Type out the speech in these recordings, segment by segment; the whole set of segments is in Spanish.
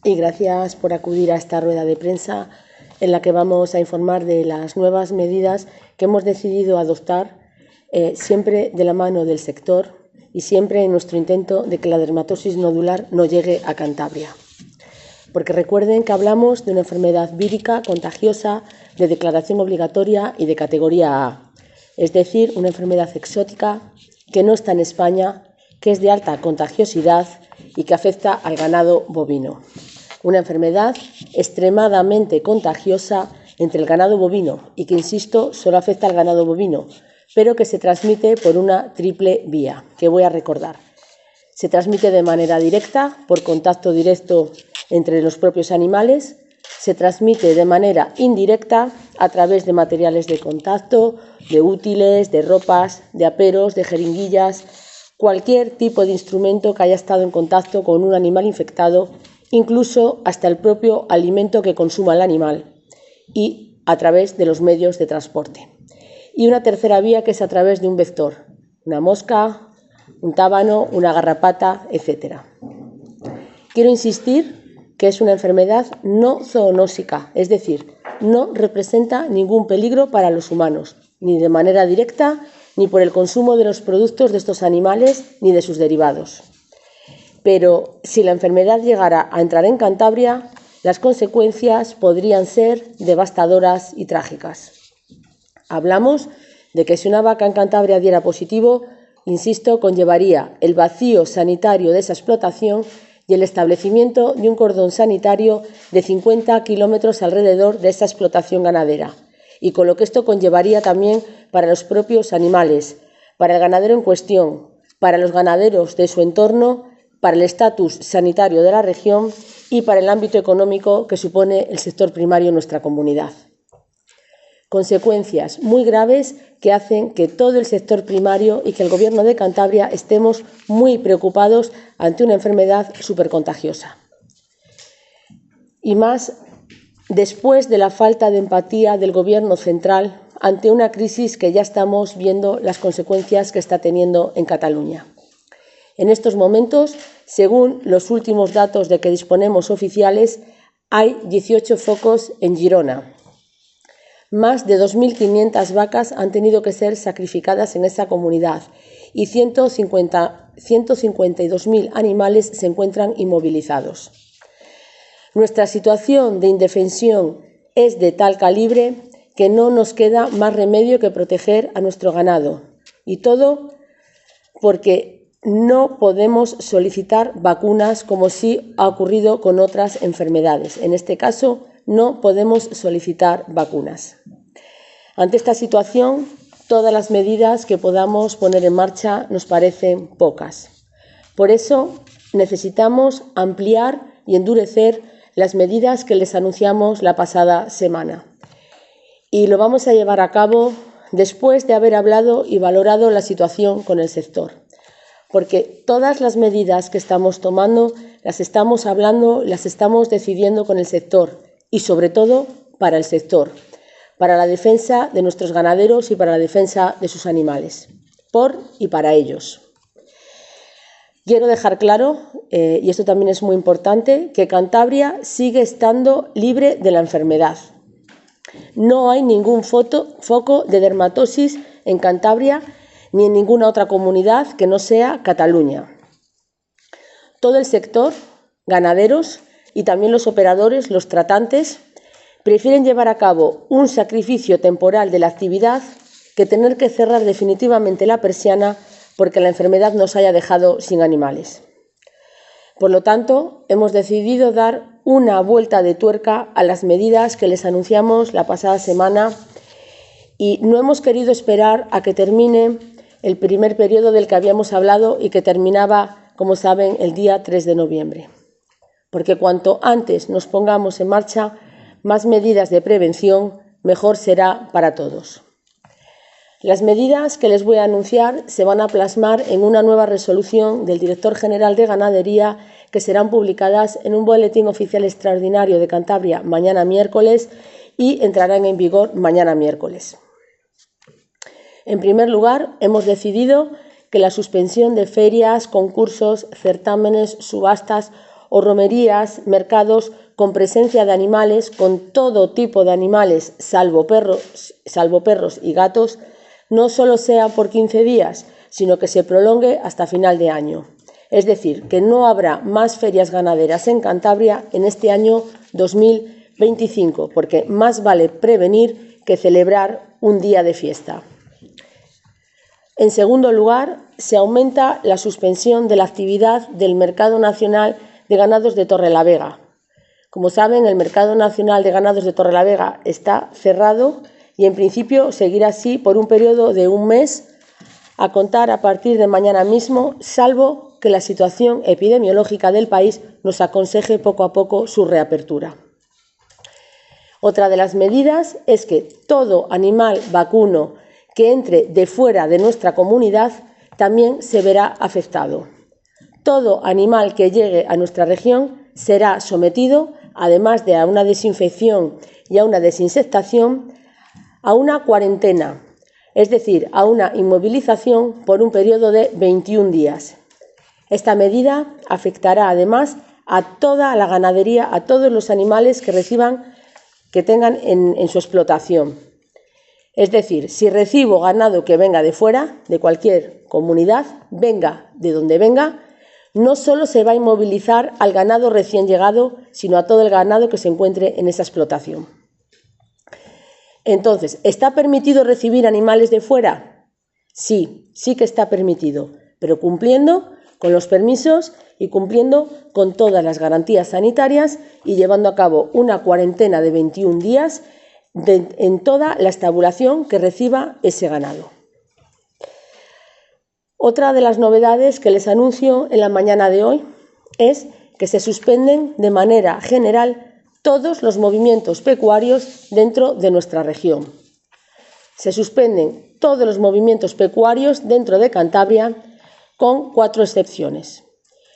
y gracias por acudir a esta rueda de prensa en la que vamos a informar de las nuevas medidas que hemos decidido adoptar siempre de la mano del sector y siempre en nuestro intento de que la dermatosis nodular no llegue a Cantabria. Porque recuerden que hablamos de una enfermedad vírica contagiosa de declaración obligatoria y de categoría A, es decir, una enfermedad exótica que no está en España, que es de alta contagiosidad y que afecta al ganado bovino. Una enfermedad extremadamente contagiosa entre el ganado bovino y que, insisto, solo afecta al ganado bovino, pero que se transmite por una triple vía, que voy a recordar. Se transmite de manera directa, por contacto directo entre los propios animales, se transmite de manera indirecta a través de materiales de contacto, de útiles, de ropas, de aperos, de jeringuillas, cualquier tipo de instrumento que haya estado en contacto con un animal infectado, incluso hasta el propio alimento que consuma el animal, y a través de los medios de transporte. Y una tercera vía que es a través de un vector, una mosca, un tábano, una garrapata, etc. Quiero insistir que es una enfermedad no zoonósica, es decir, no representa ningún peligro para los humanos, ni de manera directa, ni por el consumo de los productos de estos animales, ni de sus derivados. Pero si la enfermedad llegara a entrar en Cantabria, las consecuencias podrían ser devastadoras y trágicas. Hablamos de que si una vaca en Cantabria diera positivo, insisto, conllevaría el vacío sanitario de esa explotación y el establecimiento de un cordón sanitario de 50 kilómetros alrededor de esa explotación ganadera, y con lo que esto conllevaría también para los propios animales, para el ganadero en cuestión, para los ganaderos de su entorno, para el estatus sanitario de la región y para el ámbito económico que supone el sector primario en nuestra comunidad. Consecuencias muy graves que hacen que todo el sector primario y que el Gobierno de Cantabria estemos muy preocupados ante una enfermedad supercontagiosa. Y más después de la falta de empatía del Gobierno central ante una crisis que ya estamos viendo las consecuencias que está teniendo en Cataluña. En estos momentos, según los últimos datos de que disponemos oficiales, hay 18 focos en Girona. Más de 2.500 vacas han tenido que ser sacrificadas en esa comunidad y 152.000 animales se encuentran inmovilizados. Nuestra situación de indefensión es de tal calibre que no nos queda más remedio que proteger a nuestro ganado. Y todo porque no podemos solicitar vacunas como sí ha ocurrido con otras enfermedades. En este caso, no podemos solicitar vacunas. Ante esta situación, todas las medidas que podamos poner en marcha nos parecen pocas. Por eso, necesitamos ampliar y endurecer las medidas que les anunciamos la pasada semana. Y lo vamos a llevar a cabo después de haber hablado y valorado la situación con el sector. Porque todas las medidas que estamos tomando las estamos hablando, las estamos decidiendo con el sector y sobre todo para el sector, para la defensa de nuestros ganaderos y para la defensa de sus animales, por y para ellos. Quiero dejar claro, y esto también es muy importante, que Cantabria sigue estando libre de la enfermedad. No hay ningún foco de dermatosis en Cantabria ni en ninguna otra comunidad que no sea Cataluña. Todo el sector, ganaderos y también los operadores, los tratantes, prefieren llevar a cabo un sacrificio temporal de la actividad que tener que cerrar definitivamente la persiana porque la enfermedad nos haya dejado sin animales. Por lo tanto, hemos decidido dar una vuelta de tuerca a las medidas que les anunciamos la pasada semana y no hemos querido esperar a que termine el primer periodo del que habíamos hablado y que terminaba, como saben, el día 3 de noviembre. Porque cuanto antes nos pongamos en marcha más medidas de prevención, mejor será para todos. Las medidas que les voy a anunciar se van a plasmar en una nueva resolución del Director General de Ganadería que serán publicadas en un boletín oficial extraordinario de Cantabria mañana miércoles y entrarán en vigor mañana miércoles. En primer lugar, hemos decidido que la suspensión de ferias, concursos, certámenes, subastas o romerías, mercados con presencia de animales, con todo tipo de animales, salvo perros y gatos, no solo sea por 15 días, sino que se prolongue hasta final de año. Es decir, que no habrá más ferias ganaderas en Cantabria en este año 2025, porque más vale prevenir que celebrar un día de fiesta. En segundo lugar, se aumenta la suspensión de la actividad del Mercado Nacional de Ganados de Torrelavega. Como saben, el Mercado Nacional de Ganados de Torrelavega está cerrado y en principio seguirá así por un periodo de un mes a contar a partir de mañana mismo, salvo que la situación epidemiológica del país nos aconseje poco a poco su reapertura. Otra de las medidas es que todo animal vacuno que entre de fuera de nuestra comunidad también se verá afectado. Todo animal que llegue a nuestra región será sometido, además de a una desinfección y a una desinsectación, a una cuarentena, es decir, a una inmovilización por un periodo de 21 días. Esta medida afectará además a toda la ganadería, a todos los animales que tengan en su explotación. Es decir, si recibo ganado que venga de fuera, de cualquier comunidad, venga de donde venga, no solo se va a inmovilizar al ganado recién llegado, sino a todo el ganado que se encuentre en esa explotación. Entonces, ¿está permitido recibir animales de fuera? Sí, sí que está permitido, pero cumpliendo con los permisos y cumpliendo con todas las garantías sanitarias y llevando a cabo una cuarentena de 21 días en toda la estabulación que reciba ese ganado. Otra de las novedades que les anuncio en la mañana de hoy es que se suspenden de manera general todos los movimientos pecuarios dentro de nuestra región. Se suspenden todos los movimientos pecuarios dentro de Cantabria con 4 excepciones.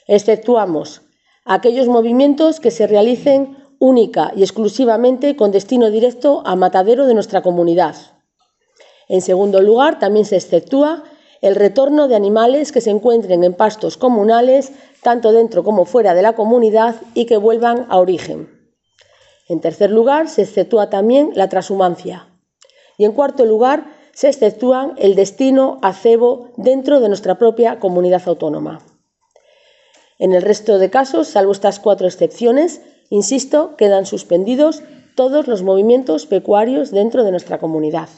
Exceptuamos aquellos movimientos que se realicen única y exclusivamente con destino directo a matadero de nuestra comunidad. En segundo lugar, también se exceptúa el retorno de animales que se encuentren en pastos comunales, tanto dentro como fuera de la comunidad, y que vuelvan a origen. En tercer lugar, se exceptúa también la transhumancia. Y en cuarto lugar, se exceptúan el destino a cebo dentro de nuestra propia comunidad autónoma. En el resto de casos, salvo estas 4 excepciones, insisto, quedan suspendidos todos los movimientos pecuarios dentro de nuestra comunidad.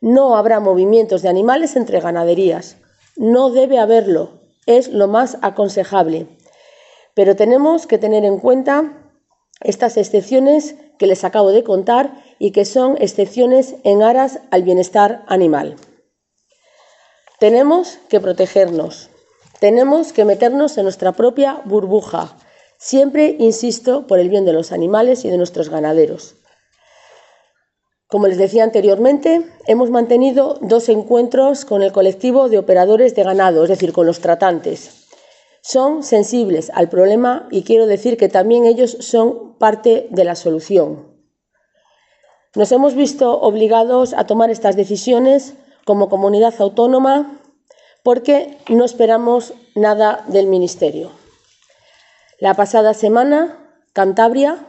No habrá movimientos de animales entre ganaderías. No debe haberlo. Es lo más aconsejable. Pero tenemos que tener en cuenta estas excepciones que les acabo de contar y que son excepciones en aras al bienestar animal. Tenemos que protegernos. Tenemos que meternos en nuestra propia burbuja. Siempre, insisto, por el bien de los animales y de nuestros ganaderos. Como les decía anteriormente, hemos mantenido 2 encuentros con el colectivo de operadores de ganado, es decir, con los tratantes. Son sensibles al problema y quiero decir que también ellos son parte de la solución. Nos hemos visto obligados a tomar estas decisiones como comunidad autónoma porque no esperamos nada del Ministerio. La pasada semana, Cantabria,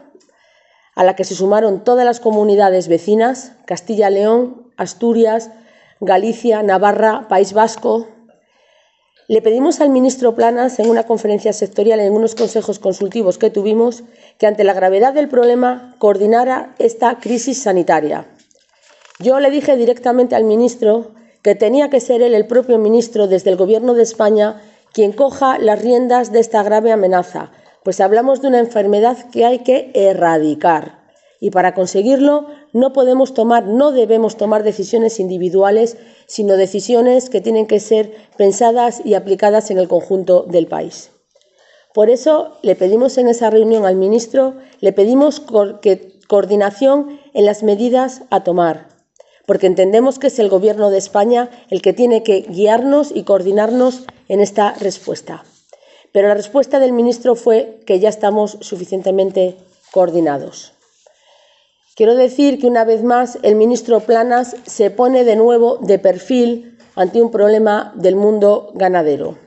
a la que se sumaron todas las comunidades vecinas, Castilla-León, Asturias, Galicia, Navarra, País Vasco, le pedimos al ministro Planas en una conferencia sectorial, en unos consejos consultivos que tuvimos, que ante la gravedad del problema coordinara esta crisis sanitaria. Yo le dije directamente al ministro que tenía que ser él, el propio ministro, desde el Gobierno de España, quien coja las riendas de esta grave amenaza, pues hablamos de una enfermedad que hay que erradicar. Y para conseguirlo no debemos tomar decisiones individuales, sino decisiones que tienen que ser pensadas y aplicadas en el conjunto del país. Por eso le pedimos en esa reunión al ministro, le pedimos coordinación en las medidas a tomar, porque entendemos que es el Gobierno de España el que tiene que guiarnos y coordinarnos en esta respuesta. Pero la respuesta del ministro fue que ya estamos suficientemente coordinados. Quiero decir que una vez más el ministro Planas se pone de nuevo de perfil ante un problema del mundo ganadero.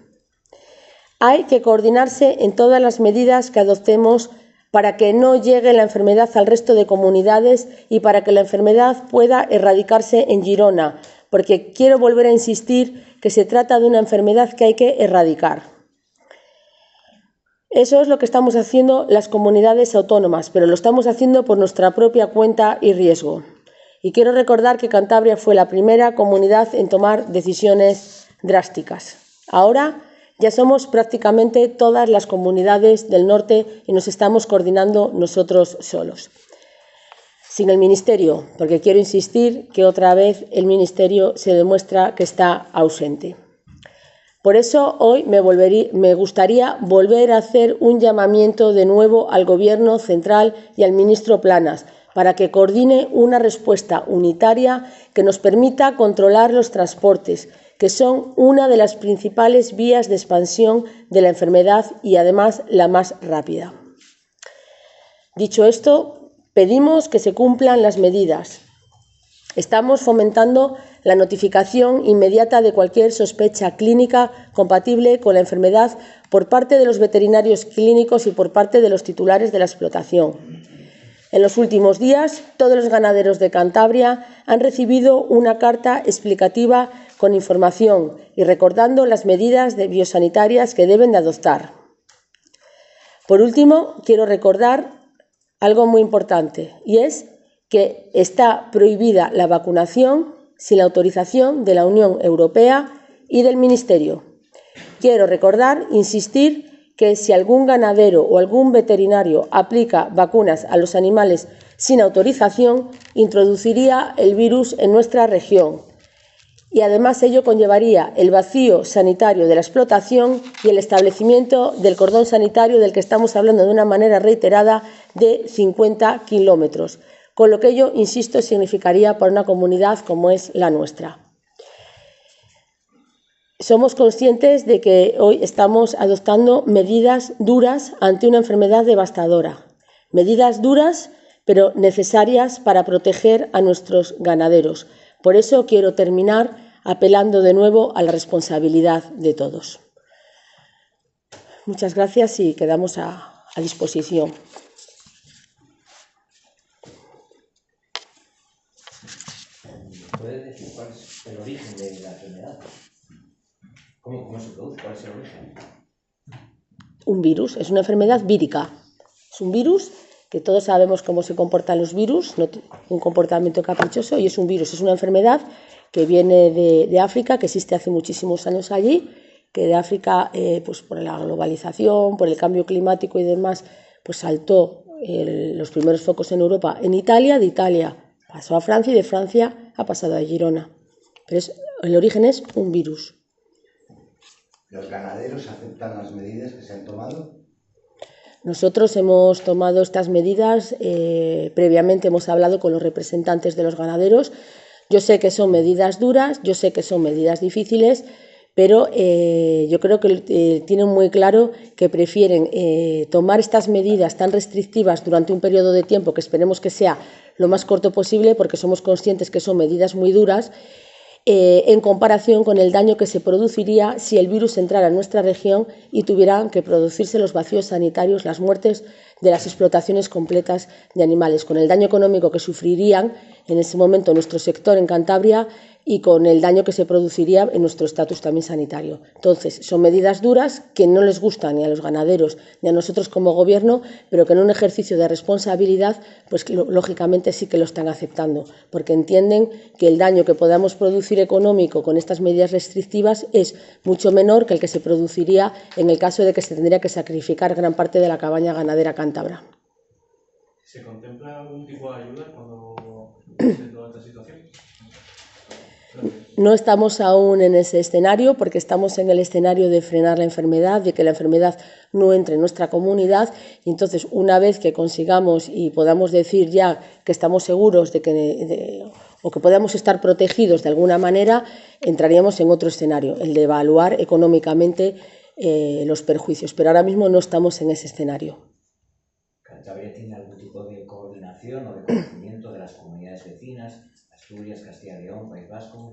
Hay que coordinarse en todas las medidas que adoptemos para que no llegue la enfermedad al resto de comunidades y para que la enfermedad pueda erradicarse en Girona, porque quiero volver a insistir que se trata de una enfermedad que hay que erradicar. Eso es lo que estamos haciendo las comunidades autónomas, pero lo estamos haciendo por nuestra propia cuenta y riesgo. Y quiero recordar que Cantabria fue la primera comunidad en tomar decisiones drásticas. Ahora ya somos prácticamente todas las comunidades del norte y nos estamos coordinando nosotros solos. Sin el Ministerio, porque quiero insistir que otra vez el Ministerio se demuestra que está ausente. Por eso hoy me gustaría volver a hacer un llamamiento de nuevo al Gobierno central y al ministro Planas para que coordine una respuesta unitaria que nos permita controlar los transportes, que son una de las principales vías de expansión de la enfermedad y además la más rápida. Dicho esto, pedimos que se cumplan las medidas. Estamos fomentando la notificación inmediata de cualquier sospecha clínica compatible con la enfermedad por parte de los veterinarios clínicos y por parte de los titulares de la explotación. En los últimos días, todos los ganaderos de Cantabria han recibido una carta explicativa con información y recordando las medidas biosanitarias que deben de adoptar. Por último, quiero recordar algo muy importante, y es que está prohibida la vacunación sin la autorización de la Unión Europea y del Ministerio. Quiero recordar, insistir, que si algún ganadero o algún veterinario aplica vacunas a los animales sin autorización, introduciría el virus en nuestra región. Y además ello conllevaría el vacío sanitario de la explotación y el establecimiento del cordón sanitario del que estamos hablando de una manera reiterada de 50 kilómetros, con lo que ello, insisto, significaría para una comunidad como es la nuestra. Somos conscientes de que hoy estamos adoptando medidas duras ante una enfermedad devastadora. Medidas duras, pero necesarias para proteger a nuestros ganaderos. Por eso quiero terminar apelando de nuevo a la responsabilidad de todos. Muchas gracias y quedamos a disposición. ¿Puedes decir cuál es el origen de la enfermedad? ¿Cómo se produce? ¿Cuál es el origen? Un virus, es una enfermedad vírica. Es un virus que todos sabemos cómo se comportan los virus, no un comportamiento caprichoso, y es un virus, es una enfermedad que viene de África, que existe hace muchísimos años allí, que de África, pues por la globalización, por el cambio climático y demás, pues saltó los primeros focos en Europa, en Italia, de Italia pasó a Francia y de Francia ha pasado a Girona. Pero el origen es un virus. ¿Los ganaderos aceptan las medidas que se han tomado? Nosotros hemos tomado estas medidas, previamente hemos hablado con los representantes de los ganaderos. Yo sé que son medidas duras, yo sé que son medidas difíciles, pero yo creo que tienen muy claro que prefieren tomar estas medidas tan restrictivas durante un periodo de tiempo que esperemos que sea lo más corto posible, porque somos conscientes que son medidas muy duras, en comparación con el daño que se produciría si el virus entrara en nuestra región y tuvieran que producirse los vacíos sanitarios, las muertes de las explotaciones completas de animales, con el daño económico que sufrirían en ese momento nuestro sector en Cantabria y con el daño que se produciría en nuestro estatus también sanitario. Entonces, son medidas duras que no les gustan ni a los ganaderos ni a nosotros como Gobierno, pero que en un ejercicio de responsabilidad, pues lógicamente sí que lo están aceptando, porque entienden que el daño que podamos producir económico con estas medidas restrictivas es mucho menor que el que se produciría en el caso de que se tendría que sacrificar gran parte de la cabaña ganadera cántabra. ¿Se contempla algún tipo de ayuda cuando se toda esta situación? No estamos aún en ese escenario porque estamos en el escenario de frenar la enfermedad, de que la enfermedad no entre en nuestra comunidad, y entonces una vez que consigamos y podamos decir ya que estamos seguros de que o que podamos estar protegidos de alguna manera, entraríamos en otro escenario, el de evaluar económicamente los perjuicios, pero ahora mismo no estamos en ese escenario. ¿Cantabria tiene algún tipo de coordinación o de conocimiento de las comunidades vecinas, las Asturias, Castilla y León, País Vasco.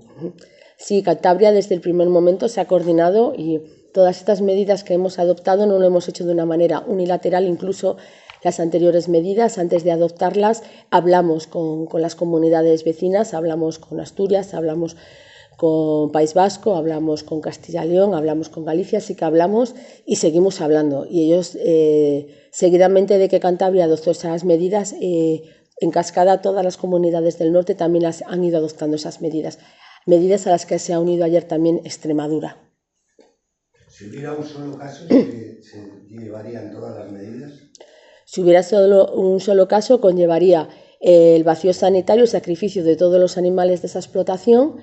Sí, Cantabria desde el primer momento se ha coordinado y todas estas medidas que hemos adoptado no lo hemos hecho de una manera unilateral, incluso las anteriores medidas, antes de adoptarlas, hablamos con las comunidades vecinas, hablamos con Asturias, hablamos con País Vasco, hablamos con Castilla y León, hablamos con Galicia, sí que hablamos y seguimos hablando. Y ellos, seguidamente de que Cantabria adoptó esas medidas, en cascada todas las comunidades del norte también han ido adoptando esas medidas a las que se ha unido ayer también Extremadura. Si hubiera un solo caso, ¿se llevarían todas las medidas? Si hubiera solo un solo caso, conllevaría el vacío sanitario, el sacrificio de todos los animales de esa explotación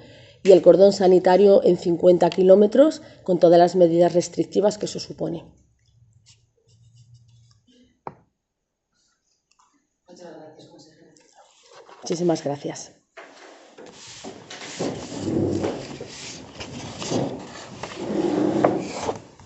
y el cordón sanitario en 50 kilómetros con todas las medidas restrictivas que eso supone. Muchas gracias, consejera. Muchísimas gracias.